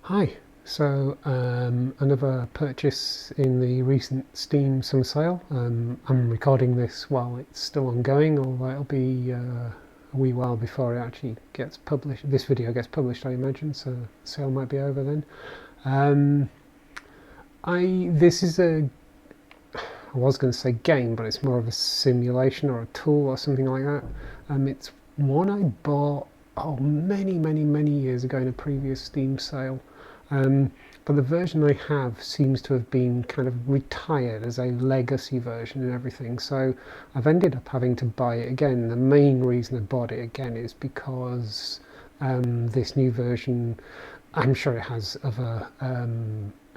Hi, another purchase in the recent Steam summer sale. I'm recording this while it's still ongoing, although it'll be a wee while before it actually gets published. This video gets published, I imagine, so the sale might be over then. Um, this is I was going to say game, but it's more of a simulation or a tool or something like that. It's one I bought many years ago in a previous Steam sale. But the version I have seems to have been kind of retired as a legacy version and everything. So I've ended up having to buy it again. The main reason I bought it again is because this new version, I'm sure it has other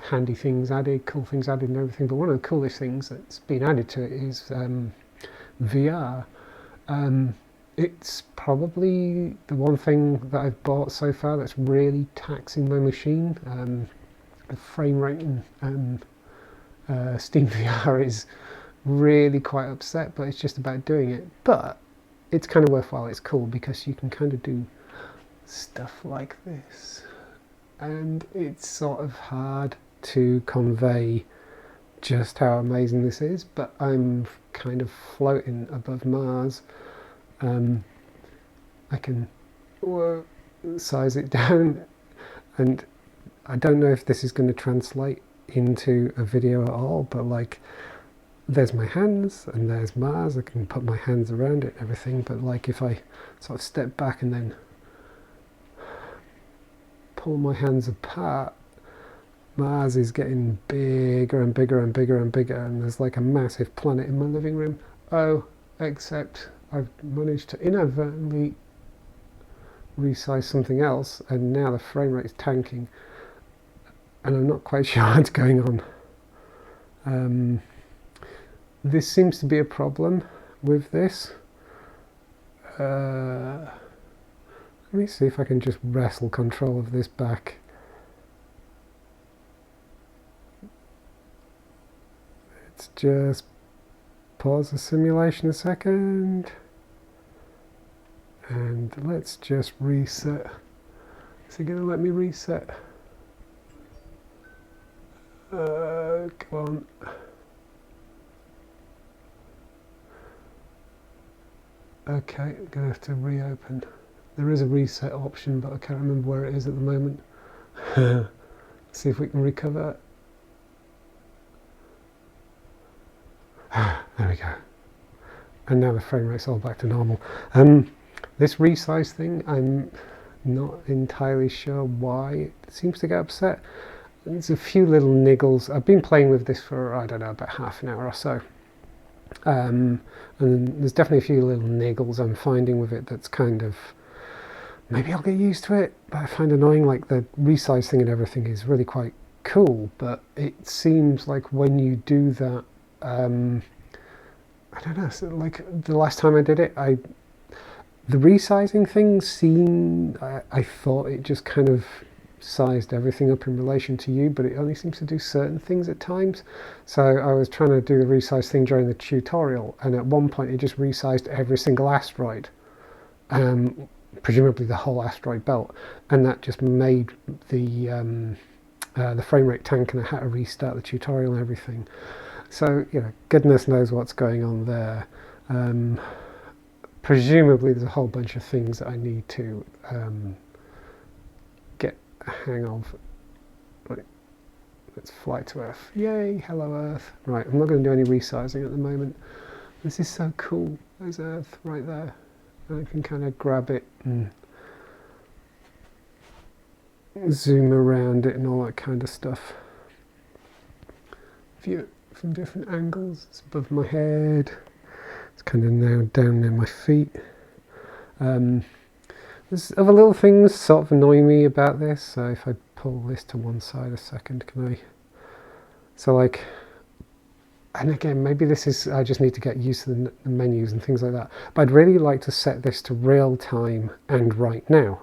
handy things added, cool things added and everything, but one of the coolest things that's been added to it is VR. It's probably the one thing that I've bought so far that's really taxing my machine. The frame rate in Steam VR is really quite upset, but it's just about doing it. But it's kind of worthwhile. It's cool because you can kind of do stuff like this, and it's sort of hard to convey just how amazing this is, but I'm kind of floating above Mars. I can size it down, and I don't know if this is going to translate into a video at all, but like there's my hands and there's Mars. I can put my hands around it and everything, but like if I sort of step back and then pull my hands apart, Mars is getting bigger and bigger and bigger and bigger, and there's like a massive planet in my living room. Oh, except I've managed to inadvertently resize something else, and now the frame rate is tanking, and I'm not quite sure what's going on. This seems to be a problem with this. Let me see if I can just wrestle control of this back. Let's just pause the simulation a second, and let's just reset. Is it going to let me reset? Come on. Okay, I'm going to have to reopen. There is a reset option, but I can't remember where it is at the moment. See if we can recover. There we go. And now the frame rate's all back to normal. This resize thing, I'm not entirely sure why it seems to get upset. There's a few little niggles. I've been playing with this for, I don't know, about half an hour or so. And there's definitely a few little niggles I'm finding with it that's kind of, maybe I'll get used to it, but I find annoying. Like the resize thing and everything is really quite cool, but it seems like when you do that, I don't know, so like the last time I did it, the resizing thing seemed, I thought it just kind of sized everything up in relation to you, but it only seems to do certain things at times. So I was trying to do the resize thing during the tutorial, and at one point it just resized every single asteroid, presumably the whole asteroid belt, and that just made the frame rate tank, and I had to restart the tutorial and everything. So, you know, goodness knows what's going on there. Presumably there's a whole bunch of things that I need to get a hang of. Right, let's fly to Earth. Yay, hello Earth. Right, I'm not going to do any resizing at the moment. This is so cool. There's Earth right there. And I can kind of grab it and zoom around it and all that kind of stuff. View it from different angles. It's above my head. It's kind of now down near my feet. There's other little things sort of annoy me about this. So if I pull this to one side a second, can I? So like, and again, maybe this is, I just need to get used to the menus and things like that. But I'd really like to set this to real time and right now.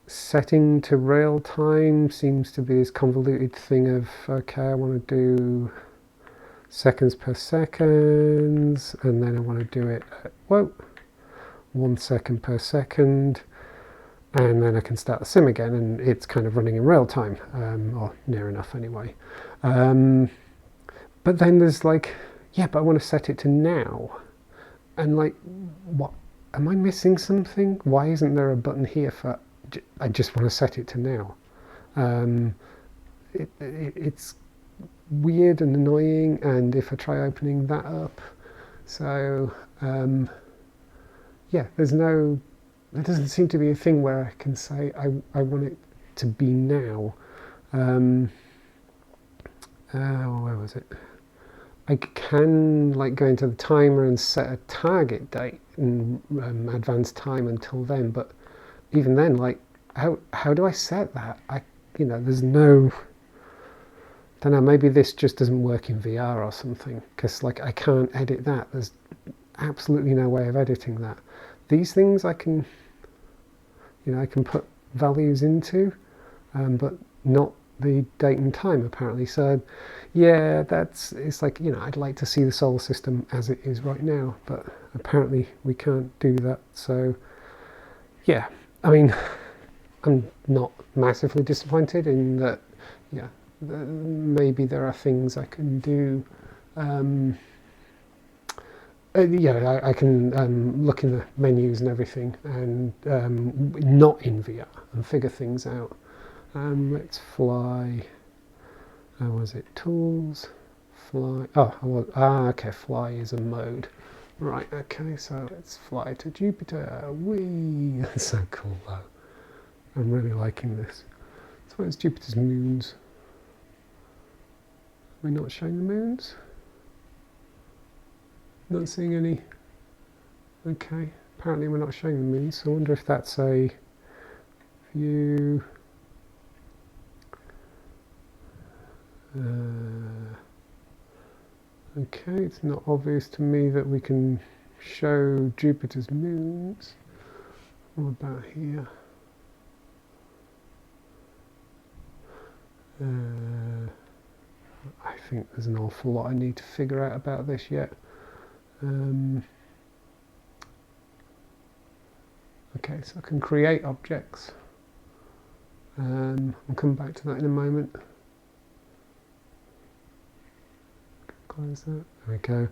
Setting to real time seems to be this convoluted thing of, okay, I want to do seconds per seconds, and then I want to do it at, 1 second per second. and then I can start the sim again, and it's kind of running in real time, or near enough anyway. But then there's like, yeah, but I want to set it to now, and like, what? Am I missing something? Why isn't there a button here for? I just want to set it to now. It's weird and annoying, and if I try opening that up, so yeah, there doesn't seem to be a thing where I can say I want it to be now. Where was it? I can like go into the timer and set a target date and advance time until then, but even then, like, how do I set that? There's no, don't know, maybe this just doesn't work in VR or something, because like I can't edit that. There's absolutely no way of editing that. These things I can put values into, but not the date and time apparently. So yeah, it's like, I'd like to see the solar system as it is right now, but apparently we can't do that. So yeah, I mean, I'm not massively disappointed in that. Yeah, maybe there are things I can do. Yeah, I can look in the menus and everything, and not in VR, and figure things out. Let's fly. Was it tools? Fly. Okay. Fly is a mode. Right. Okay. So let's fly to Jupiter. Whee! That's so cool, though. I'm really liking this. So where's Jupiter's moons? Are we not showing the moons? Not seeing any. Okay. Apparently we're not showing the moons. So I wonder if that's a view. Okay, it's not obvious to me that we can show Jupiter's moons. What about here? I think there's an awful lot I need to figure out about this yet. Okay, so I can create objects. I'll come back to that in a moment. Close that. There we go.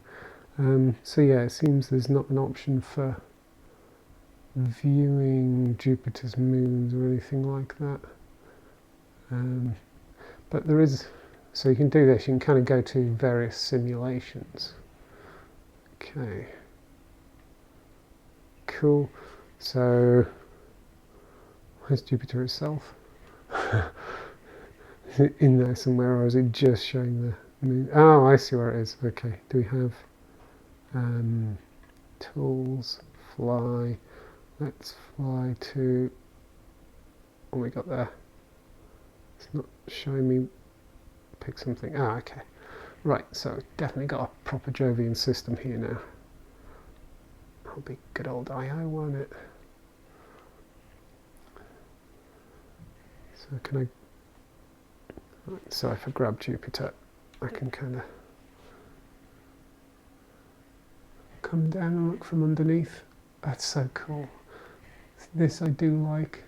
So yeah, it seems there's not an option for viewing Jupiter's moons or anything like that. But there is, so you can do this, you can kind of go to various simulations. Okay. Cool. So, where's Jupiter itself? Is it in there somewhere, or is it just showing the moon? Oh, I see where it is. Okay. Do we have tools, fly? Let's fly to, what we got there? It's not showing me. Pick something. Okay. Right, so definitely got a proper Jovian system here now. That'll be good old IO, won't it? So can I... Right, so if I grab Jupiter, I can kind of come down and look from underneath. That's so cool. This I do like.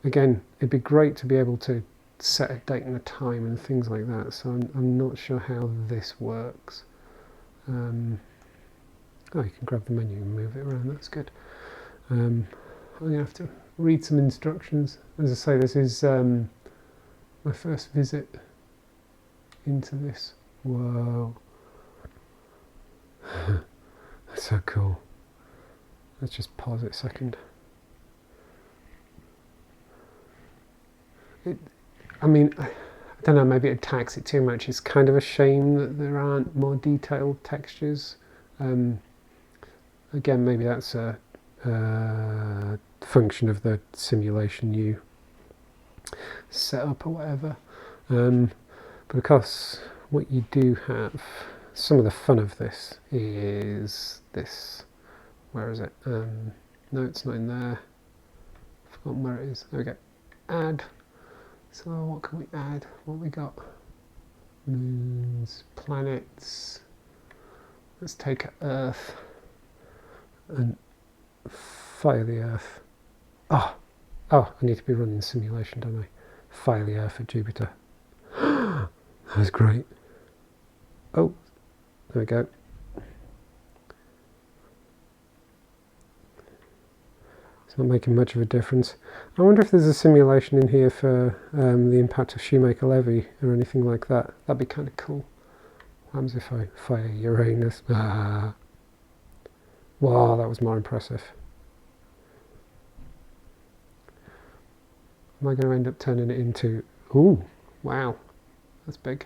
Again, it'd be great to be able to set a date and a time and things like that, so I'm not sure how this works. Oh, you can grab the menu and move it around, that's good. I'm going to have to read some instructions. As I say, this is my first visit into this. Whoa. That's so cool. Let's just pause it a second. I mean, I don't know, maybe it attacks it too much. It's kind of a shame that there aren't more detailed textures. Again, maybe that's a function of the simulation you set up or whatever. But of course, what you do have, some of the fun of this is this. Where is it? No, it's not in there. I've forgotten where it is. There we go. Add. So what can we add? What we got? Moons, planets. Let's take Earth and fire the Earth. Oh, oh, I need to be running the simulation, don't I? Failure for Jupiter. That was great. Oh, there we go. It's not making much of a difference. I wonder if there's a simulation in here for the impact of Shoemaker Levy or anything like that. That'd be kind of cool. What happens if I fire Uranus? Ah. Wow, that was more impressive. Am I going to end up turning it into... Ooh, wow, that's big.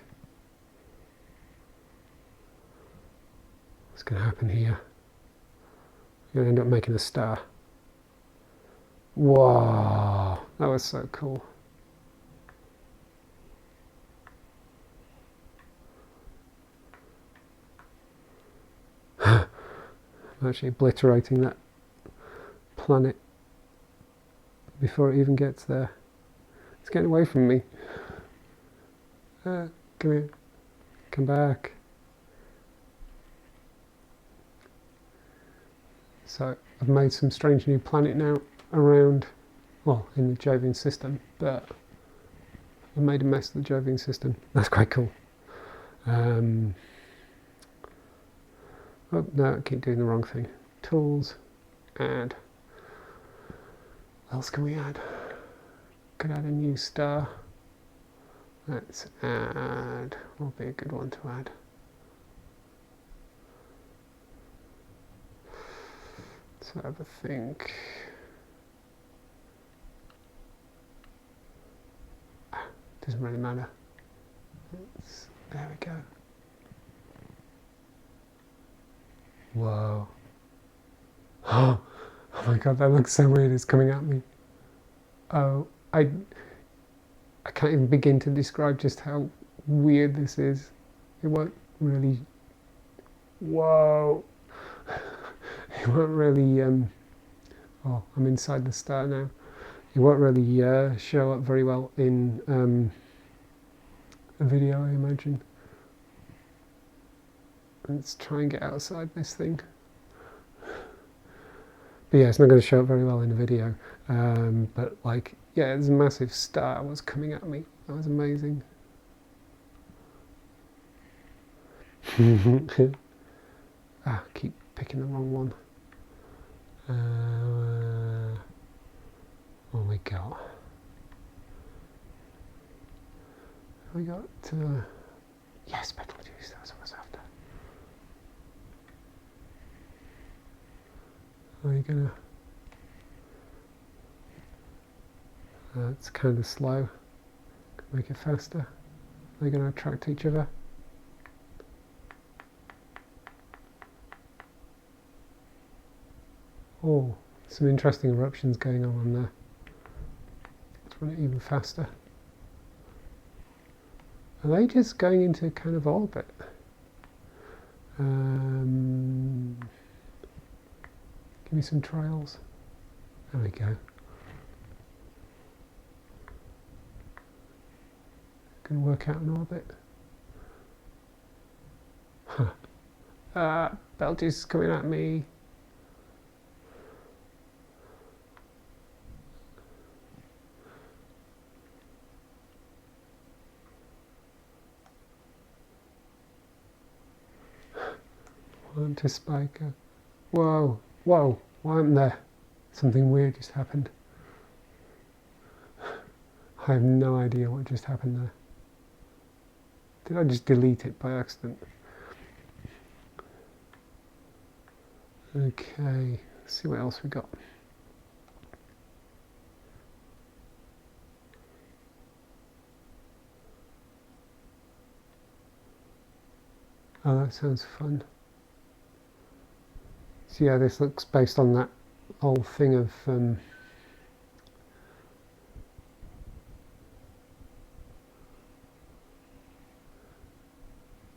What's going to happen here? I'm going to end up making a star. Whoa, that was so cool. I'm actually obliterating that planet before it even gets there. It's getting away from me. Come here. Come back. So I've made some strange new planet now around, well, in the Jovian system, but I've made a mess of the Jovian system. That's quite cool. Oh no, I keep doing the wrong thing. Tools, add. What else can we add? Could add a new star. Let's add, will be a good one to add. Let's have a think. Doesn't really matter. There we go. Whoa. Oh my god, that looks so weird. It's coming at me. Oh, I can't even begin to describe just how weird this is. It won't really... Whoa. It won't really... Oh, I'm inside the star now. It won't really show up very well in a video, I imagine. Let's try and get outside this thing. But yeah, it's not going to show up very well in a video. But like, yeah, there's a massive star was coming at me. That was amazing. Keep picking the wrong one. What have we got? We got yes, Betelgeuse. That's what I was after. Are you gonna? It's kind of slow. Can make it faster. Are they going to attract each other? Oh, some interesting eruptions going on there. Let's run it even faster. Are they just going into kind of orbit? Give me some trials. There we go. Can work out an orbit. Betelgeuse is coming at me. One to spike. Whoa, whoa, what happened there? Something weird just happened. I have no idea what just happened there. Did I just delete it by accident? Okay, let's see what else we got. Oh, that sounds fun. So yeah, this looks based on that whole thing of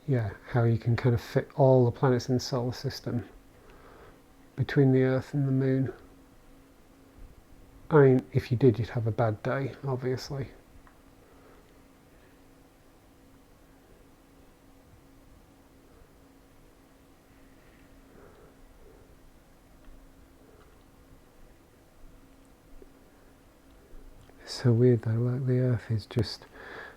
yeah, how you can kind of fit all the planets in the solar system between the Earth and the Moon. I mean, if you did, you'd have a bad day, obviously. so weird though, like the Earth is just...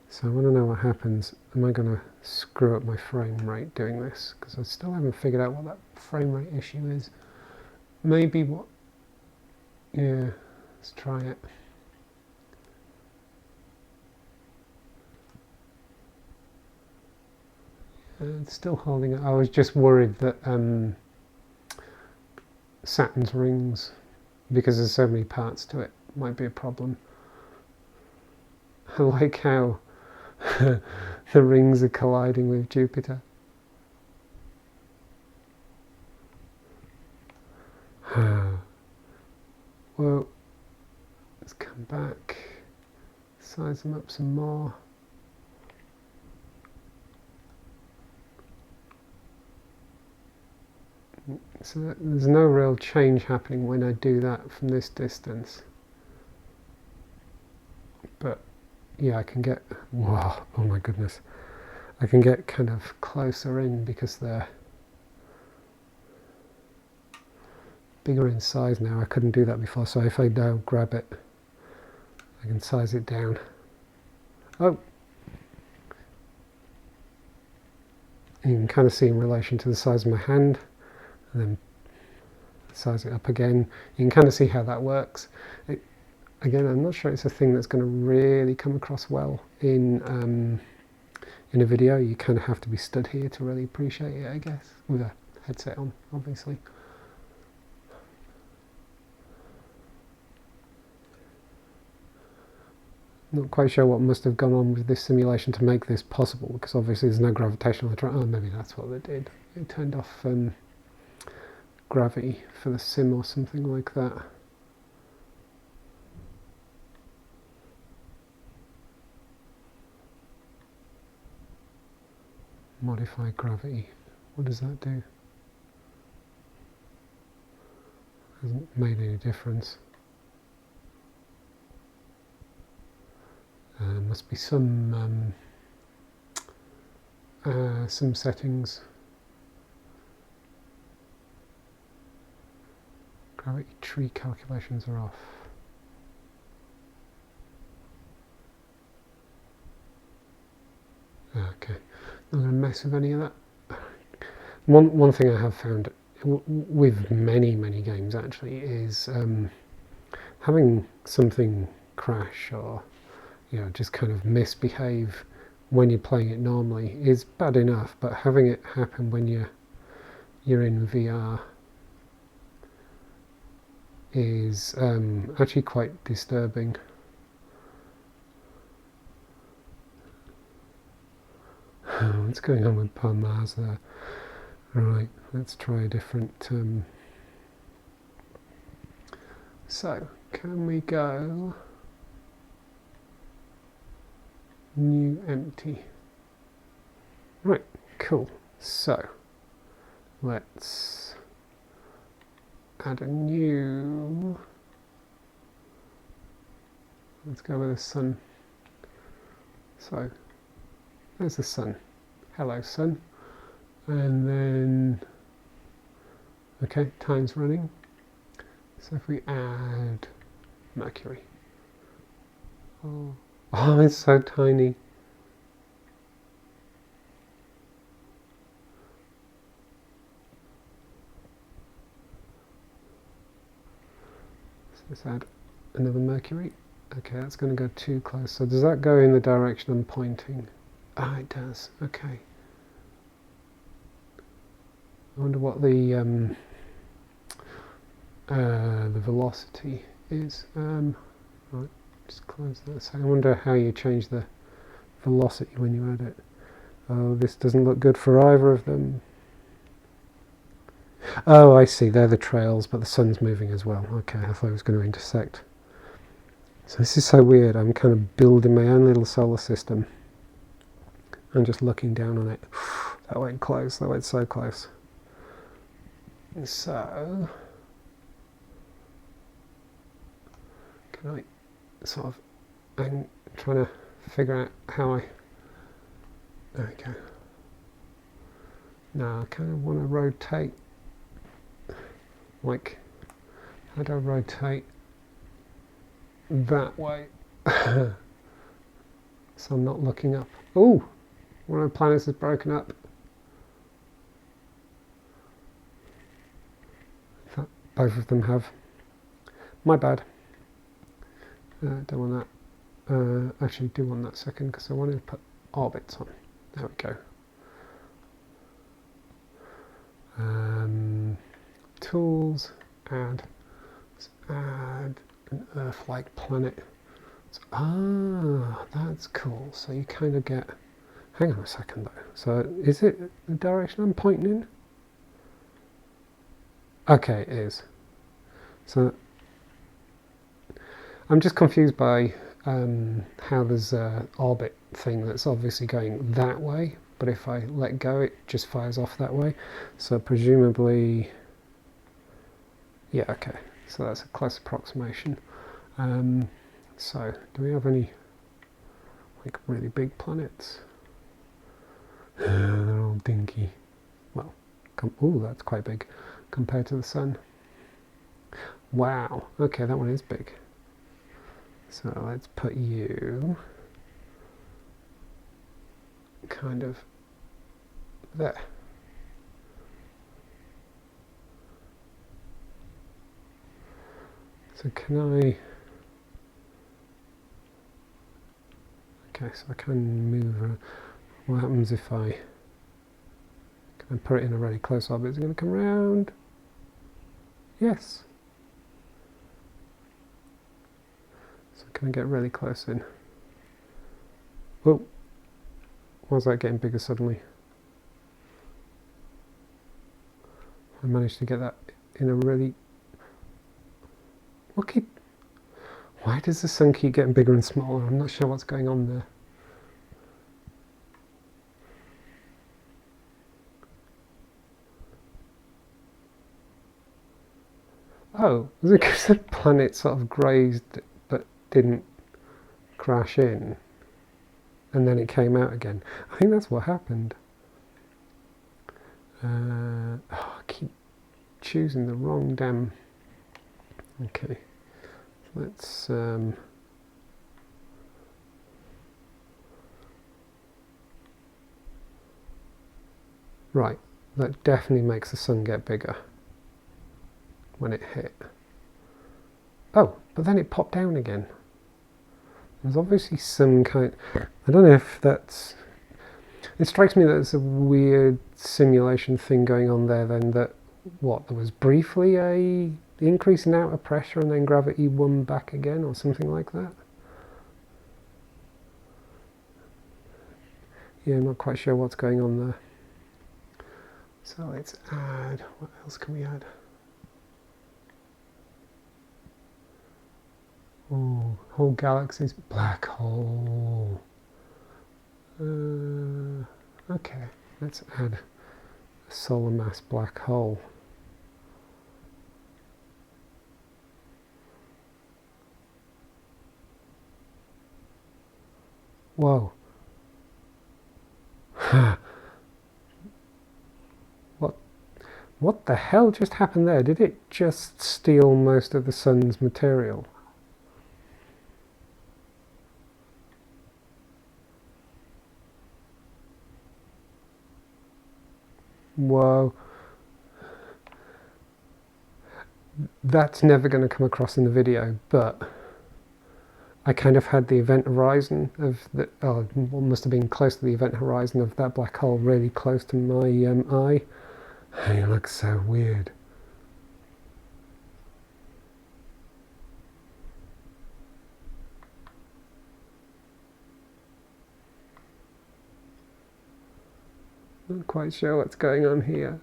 So I want to know what happens. Am I going to screw up my frame rate doing this? Because I still haven't figured out what that frame rate issue is. Maybe what... Yeah, let's try it. It's still holding it. I was just worried that Saturn's rings, because there's so many parts to it, might be a problem. I like how the rings are colliding with Jupiter. Well, let's come back, size them up some more. So there's no real change happening when I do that from this distance. But yeah, I can get, wow, oh my goodness. I can get kind of closer in because they're bigger in size now. I couldn't do that before, so if I now grab it, I can size it down. Oh! You can kind of see in relation to the size of my hand, and then size it up again. You can kind of see how that works. Again, I'm not sure it's a thing that's going to really come across well in a video. You kind of have to be stood here to really appreciate it, I guess, with a headset on, obviously. Not quite sure what must have gone on with this simulation to make this possible, because obviously there's no gravitational attraction. Oh, maybe that's what they did. It turned off gravity for the sim or something like that. Modify gravity. What does that do? Hasn't made any difference. Must be some settings. Gravity tree calculations are off. Okay, not going to mess with any of that. One thing I have found with many games actually is having something crash or just kind of misbehave when you're playing it normally is bad enough, but having it happen when you're in VR is actually quite disturbing. What's going on with Mars there? Right, let's try a different... So, can we go... New empty. Right, cool. So, let's add a new... Let's go with the sun. So, there's the sun. Hello, sun. And then, okay, time's running. So if we add Mercury. Oh, it's so tiny. So let's add another Mercury. Okay, that's going to go too close. So does that go in the direction I'm pointing? Ah, it does. Okay. I wonder what the velocity is. Right, just close that. So I wonder how you change the velocity when you add it. Oh, this doesn't look good for either of them. Oh, I see. They're the trails, but the sun's moving as well. Okay, I thought it was going to intersect. So this is so weird. I'm kind of building my own little solar system. I'm just looking down on it. That went close. That went so close. So, can I sort of, I'm trying to figure out how I, there we go. Now I kind of want to rotate, like, how do I rotate that way? So I'm not looking up. Oh, one of the planets is broken up. Both of them have. My bad. Don't want that. Actually, do want that second because I wanted to put orbits on. There we go. Tools, add. Let's add an Earth-like planet. So, that's cool. So you kind of get. Hang on a second though. So is it the direction I'm pointing in? Okay, it is. So I'm just confused by how there's an orbit thing that's obviously going that way, but if I let go it just fires off that way. So presumably, yeah, okay, so that's a close approximation. So do we have any like really big planets? They're all dinky. Well, oh, that's quite big compared to the sun. Wow, okay, that one is big. So let's put you kind of there. So can I, okay, so I can move, what happens if I, can I put it in a really close orbit? Is it going to come around? Yes. So can I get really close in? Whoa, why is that getting bigger suddenly? I managed to get that in a really, why does the sun keep getting bigger and smaller? I'm not sure what's going on there. Oh, was it because the planet sort of grazed but didn't crash in and then it came out again? I think that's what happened. I keep choosing the wrong damn. Okay, let's right, that definitely makes the sun get bigger when it hit. Oh, but then it popped down again. There's obviously some kind, I don't know if that's, it strikes me that there's a weird simulation thing going on there then, that what, there was briefly a increase in outer pressure and then gravity won back again or something like that. Yeah, I'm not quite sure what's going on there. So let's add, what else can we add? Oh, whole galaxies, black hole. Okay, let's add a solar mass black hole. Whoa. What the hell just happened there? Did it just steal most of the sun's material? Whoa. That's never going to come across in the video, but I kind of had the event horizon of the, oh, what must have been close to the event horizon of that black hole really close to my eye. It looks so weird. Not quite sure what's going on here.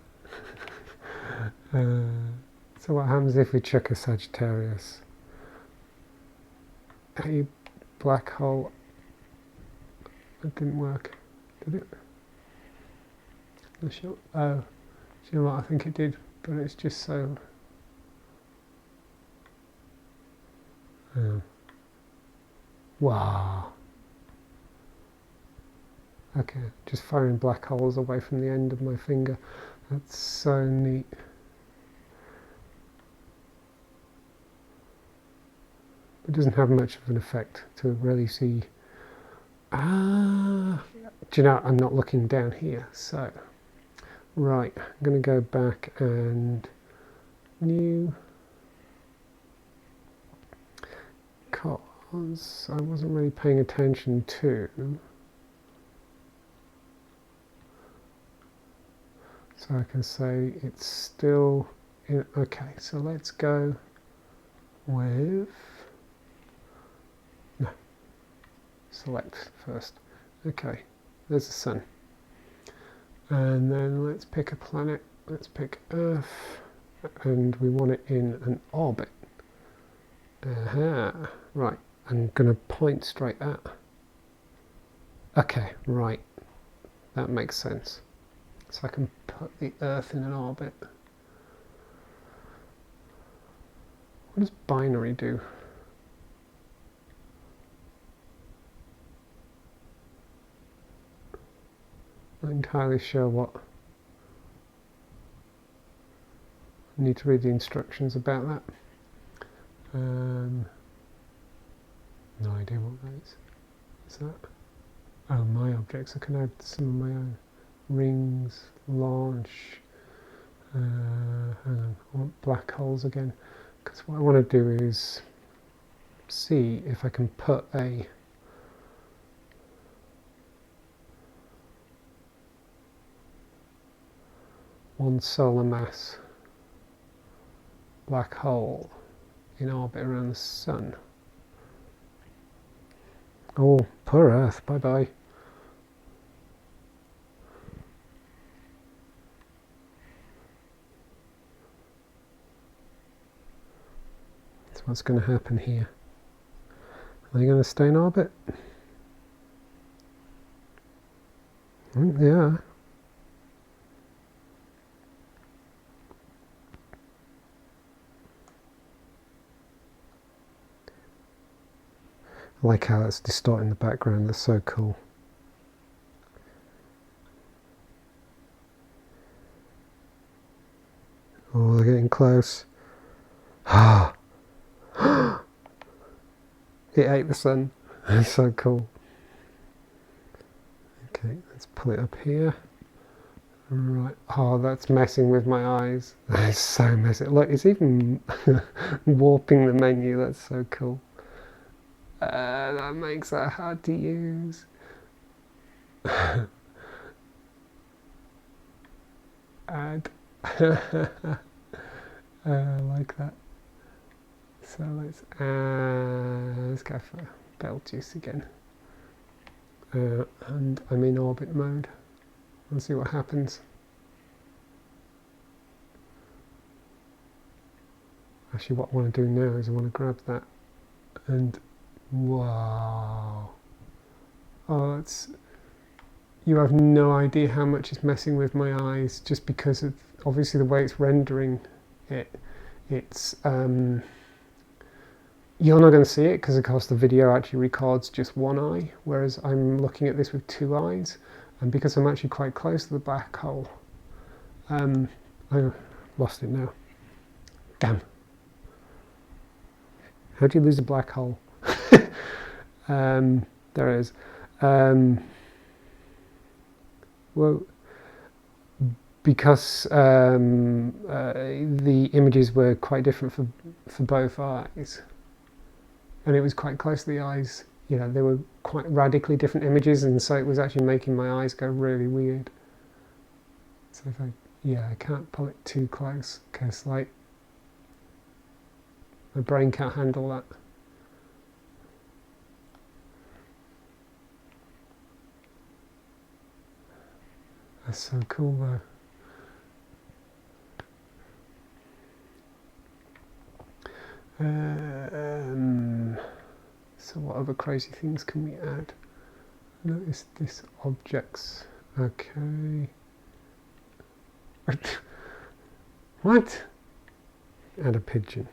So what happens if we chuck a Sagittarius? A black hole. It didn't work, did it? Not sure. Oh, do you know what? I think it did, but it's just so. Oh. Wow. Okay, just firing black holes away from the end of my finger. That's so neat. it doesn't have much of an effect to really see. Do you know, I'm not looking down here, so right, I'm going to go back and new, because I wasn't really paying attention to, so I can say it's still in. Okay, so let's go with, no, select first. Okay, there's the sun, and then let's pick a planet. Let's pick Earth, and we want it in an orbit. Right, I'm going to point straight at. Okay, right, that makes sense. So I can put the Earth in an orbit. What does binary do? Not entirely sure what. I need to read the instructions about that. No idea what that is. Is that? Oh, my objects. I can add some of my own. Rings, launch. Hang on, I want black holes again. Because what I want to do is see if I can put a one solar mass black hole in orbit around the sun. Oh, poor Earth, bye bye. So what's going to happen here? Are they going to stay in orbit? Yeah. I like how it's distorting the background, that's so cool. Oh, they're getting close. Ah! It ate the sun. That's so cool. Okay, let's pull it up here. Right. Oh, that's messing with my eyes. That's so messy. Look, it's even warping the menu. That's so cool. That makes that hard to use. Add. I like that. So let's go for bell juice again. And I'm in orbit mode. Let's see what happens. Actually, what I want to do now is I want to grab that and wow. Oh, it's, you have no idea how much it's messing with my eyes just because of obviously the way it's rendering it. It's you're not going to see it because of course the video actually records just one eye, whereas I'm looking at this with two eyes, and because I'm actually quite close to the black hole, I lost it now. Damn. How do you lose a black hole? There it is. Well, because the images were quite different for both eyes, and it was quite close to the eyes, you know, they were quite radically different images, and so it was actually making my eyes go really weird. So if I can't pull it too close because like my brain can't handle that. That's so cool though. So what other crazy things can we add? Notice this objects. Okay. What? Add a pigeon.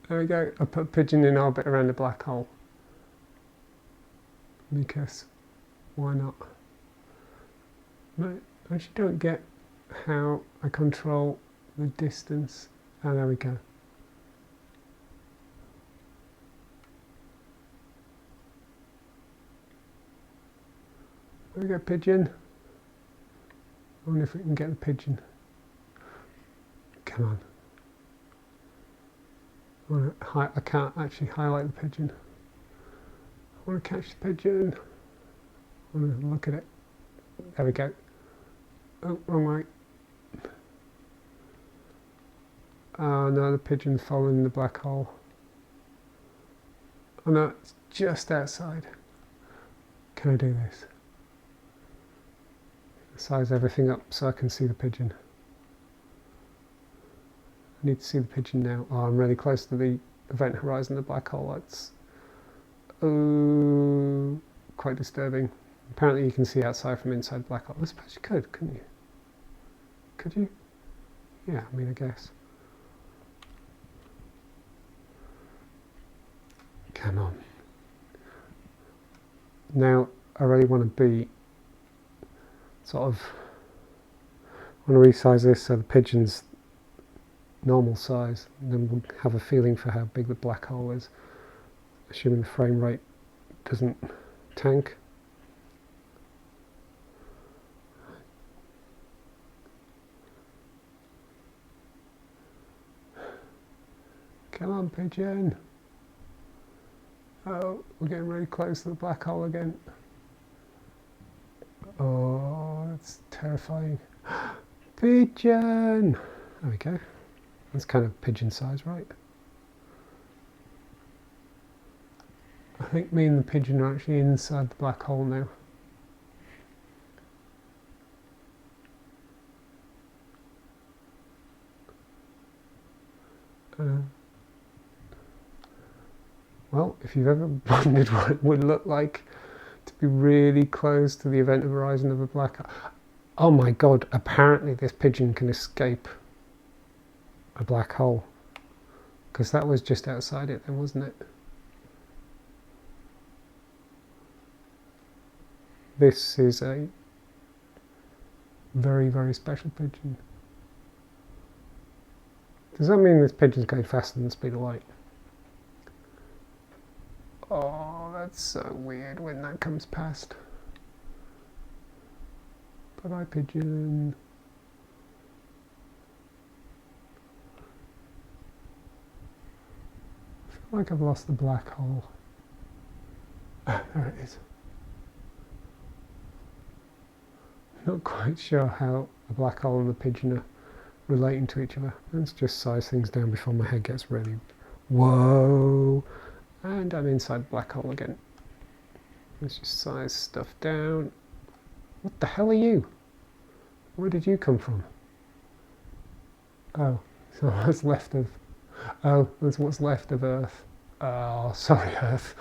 There we go. I put a pigeon in orbit around a black hole. Because why not? No, I actually don't get how I control the distance. Oh, there we go. we go, pigeon. I wonder if we can get the pigeon. Come on. I can't actually highlight the pigeon. I want to catch the pigeon. I want to look at it. There we go. Oh, wrong way. Oh no, the pigeon's following the black hole. Oh no, it's just outside. Can I do this? Size everything up so I can see the pigeon. I need to see the pigeon now. Oh, I'm really close to the event horizon, the black hole. That's quite disturbing. Apparently you can see outside from inside the black hole. I suppose you could, couldn't you? Could you? Yeah, I mean, I guess. Come on. Now, I really want to be sort of, I want to resize this so the pigeon's normal size, and then we'll have a feeling for how big the black hole is, assuming the frame rate doesn't tank. Come on, pigeon. Oh, we're getting really close to the black hole again. Oh, that's terrifying. Pigeon! There we go. That's kind of pigeon size, right? I think me and the pigeon are actually inside the black hole now. Well, if you've ever wondered what it would look like to be really close to the event horizon of a black hole. Oh my god, apparently this pigeon can escape a black hole. Because that was just outside it then, wasn't it? This is a very, very special pigeon. Does that mean this pigeon's going faster than the speed of light? Oh, that's so weird when that comes past. Bye-bye, pigeon. I feel like I've lost the black hole. Ah, there it is. Not quite sure how the black hole and the pigeon are relating to each other. Let's just size things down before my head gets really... Whoa! And I'm inside the black hole again. Let's just size stuff down. What the hell are you? Where did you come from? Oh, so what's left of... Oh, that's what's left of Earth. Oh, sorry, Earth.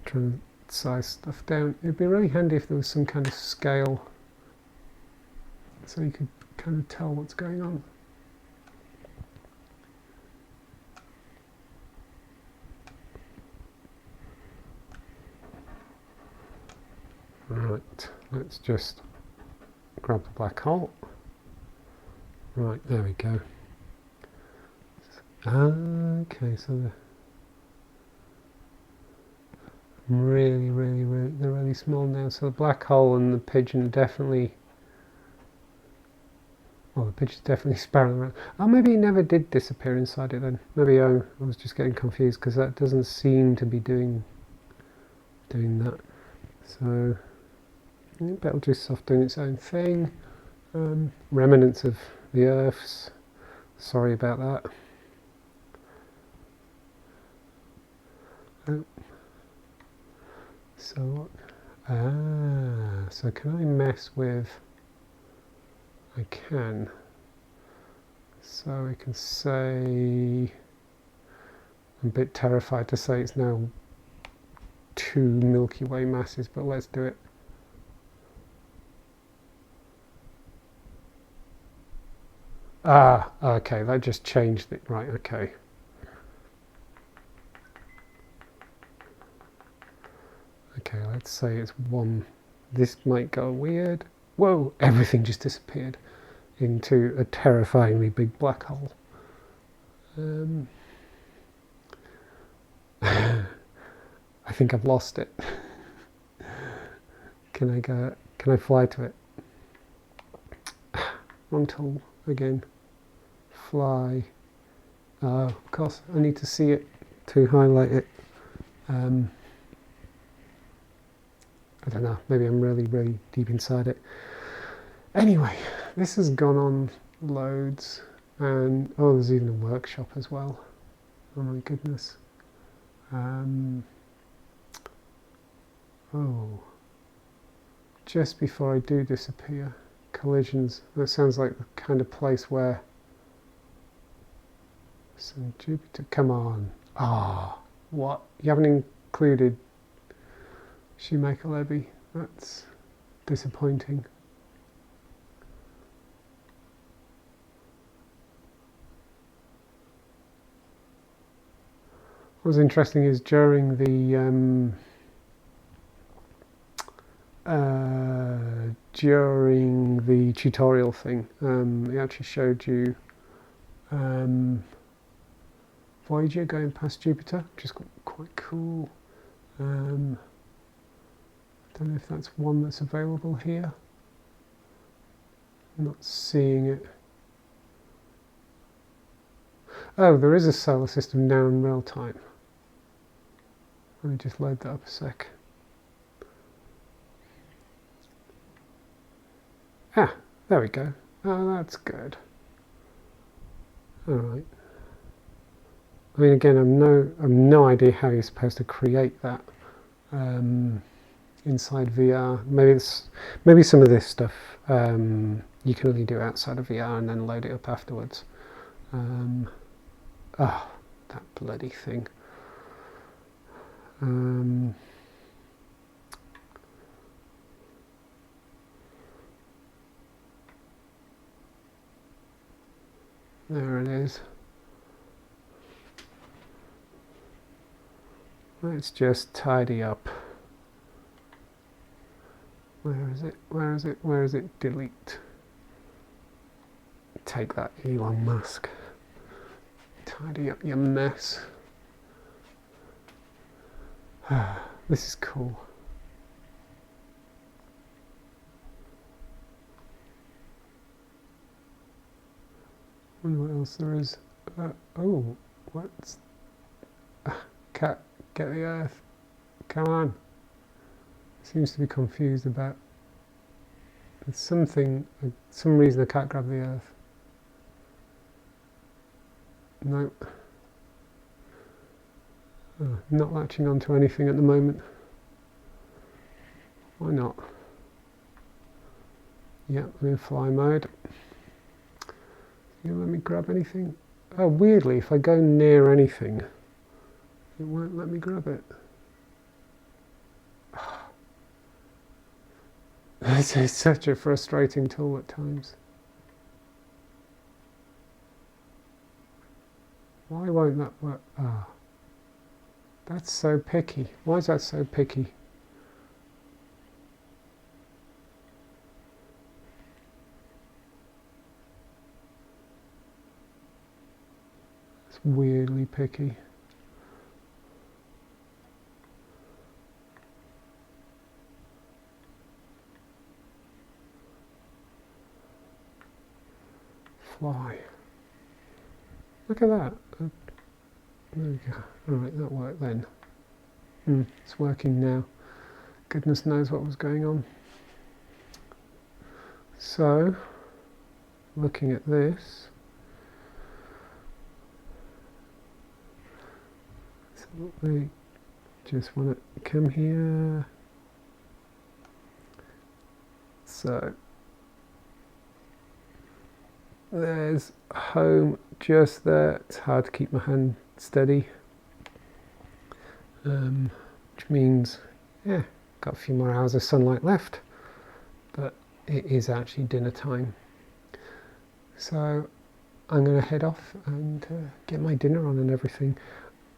Trying to size stuff down. It'd be really handy if there was some kind of scale so you could kind of tell what's going on. Right, let's just grab the black hole. Right, there we go. Okay, so they're really small now. So the black hole and the pigeon are definitely... Well, the pigeon's definitely spiraling around. Oh, maybe he never did disappear inside it then. Maybe I was just getting confused because that doesn't seem to be doing that. So... It'll just off doing its own thing. Remnants of the Earths. Sorry about that. Oh. So so can I mess with... I can. So we can say... I'm a bit terrified to say it's now 2 Milky Way masses, but let's do it. Ah, okay, that just changed it. Right, okay. Okay, let's say it's 1. This might go weird. Whoa, everything just disappeared into a terrifyingly big black hole. think I've lost it. Can I fly to it? Wrong tool again. Fly. Of course, I need to see it to highlight it. I don't know, maybe I'm really deep inside it. Anyway, this has gone on loads, and oh, there's even a workshop as well. Oh my goodness. Oh, just before I do disappear, collisions. That sounds like the kind of place where some Jupiter. Come on. Ah, what? You haven't included Shoemaker Levy. That's disappointing. What was interesting is during the tutorial thing, it actually showed you Voyager going past Jupiter, which is quite cool. I don't know if that's one that's available here. I'm not seeing it. Oh, there is a solar system now in real time. Let me just load that up a sec. Ah, there we go. Oh, that's good. All right. I mean, again, I've no idea how you're supposed to create that inside VR. Maybe some of this stuff you can only do outside of VR and then load it up afterwards. Oh, that bloody thing. There it is. Let's just tidy up. Where is it? Where is it? Where is it? Delete. Take that, Elon Musk. Tidy up your mess. This is cool. I wonder what else there is. Oh, what's... Cat, get the Earth. Come on. Seems to be confused about... There's some reason I can't grab the Earth. Nope. Oh, not latching onto anything at the moment. Why not? Yeah, I'm in fly mode. You let me grab anything? Oh, weirdly, if I go near anything, it won't let me grab it. This is such a frustrating tool at times. Why won't that work? Ah, that's so picky. Why is that so picky? It's weirdly picky. Fly. Look at that. There we go. Alright, that worked then. It's working now. Goodness knows what was going on. So, looking at this, we just want to come here. So, there's home just there. It's hard to keep my hand steady, which means, yeah, got a few more hours of sunlight left, but it is actually dinner time. So I'm going to head off and get my dinner on and everything.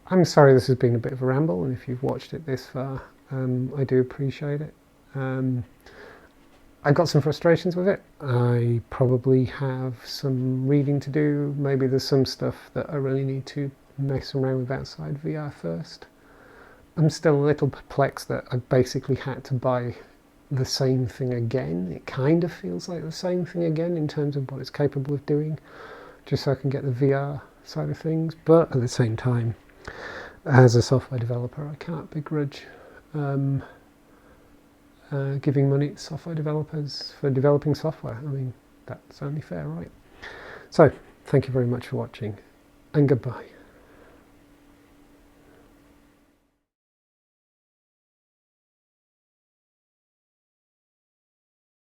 I'm sorry this has been a bit of a ramble, and if you've watched it this far, I do appreciate it. I got some frustrations with it. I probably have some reading to do. Maybe there's some stuff that I really need to mess around with outside VR first. I'm still a little perplexed that I basically had to buy the same thing again. It kind of feels like the same thing again in terms of what it's capable of doing, just so I can get the VR side of things. But at the same time, as a software developer, I can't begrudge giving money to software developers for developing software. I mean, that's only fair, right? So, thank you very much for watching, and goodbye.